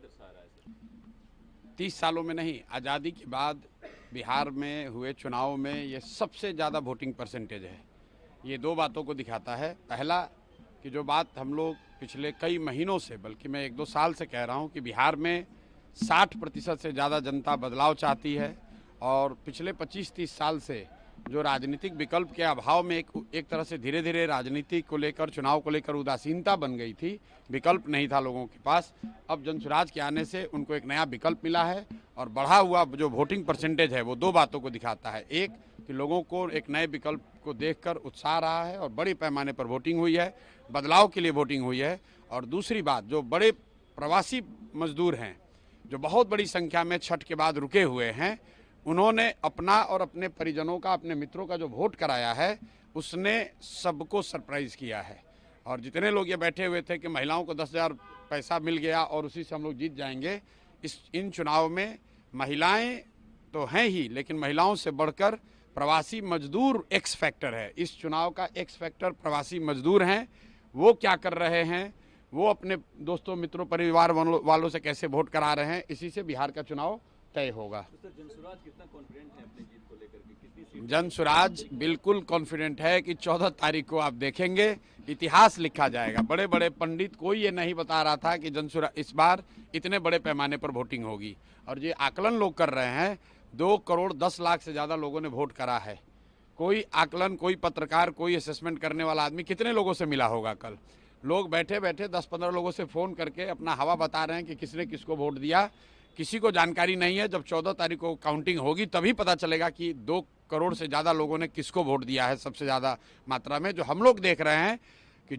दर्शा रहा है सर? 30 सालों में नहीं, आज़ादी के बाद बिहार में हुए चुनाव में ये सबसे ज़्यादा वोटिंग परसेंटेज है। ये दो बातों को दिखाता है। पहला कि जो बात हम लोग पिछले कई महीनों से, बल्कि मैं 1-2 साल से कह रहा हूँ कि बिहार में 60% से ज़्यादा जनता बदलाव चाहती है और पिछले 25-30 साल से जो राजनीतिक विकल्प के अभाव में एक तरह से धीरे धीरे राजनीति को लेकर, चुनाव को लेकर उदासीनता बन गई थी, विकल्प नहीं था लोगों के पास। अब जनसुराज के आने से उनको एक नया विकल्प मिला है और बढ़ा हुआ जो वोटिंग परसेंटेज है वो दो बातों को दिखाता है। एक कि लोगों को एक नए विकल्प को देखकर उत्साह रहा है और बड़े पैमाने पर वोटिंग हुई है, बदलाव के लिए वोटिंग हुई है। और दूसरी बात, जो बड़े प्रवासी मजदूर हैं जो बहुत बड़ी संख्या में छठ के बाद रुके हुए हैं, उन्होंने अपना और अपने परिजनों का, अपने मित्रों का जो वोट कराया है उसने सबको सरप्राइज़ किया है। और जितने लोग ये बैठे हुए थे कि महिलाओं को 10,000 पैसा मिल गया और उसी से हम लोग जीत जाएंगे, इन चुनाव में महिलाएं तो हैं ही, लेकिन महिलाओं से बढ़कर प्रवासी मजदूर एक्स फैक्टर है। इस चुनाव का एक्स फैक्टर प्रवासी मजदूर हैं। वो क्या कर रहे हैं, वो अपने दोस्तों, मित्रों, परिवार वालों से कैसे वोट करा रहे हैं, इसी से बिहार का चुनाव तय होगा। तो सर जनसुराज कितना कॉन्फिडेंट है अपनी जीत को लेकर के? कितनी सीट? जनसुराज बिल्कुल कॉन्फिडेंट है कि 14 तारीख को आप देखेंगे इतिहास लिखा जाएगा। बड़े बड़े पंडित, कोई ये नहीं बता रहा था कि जनसुराज इस बार इतने बड़े पैमाने पर वोटिंग होगी। और ये आकलन लोग कर रहे हैं, 2 करोड़ 10 लाख से ज़्यादा लोगों ने वोट करा है। कोई आकलन, कोई पत्रकार, कोई असेसमेंट करने वाला आदमी कितने लोगों से मिला होगा कल? लोग बैठे बैठे 10-15 लोगों से फ़ोन करके अपना हवा बता रहे हैं कि किसने किसको वोट दिया। किसी को जानकारी नहीं है। जब 14 तारीख को काउंटिंग होगी तभी पता चलेगा कि 2 करोड़ से ज़्यादा लोगों ने किसको वोट दिया है सबसे ज़्यादा मात्रा में। जो हम लोग देख रहे हैं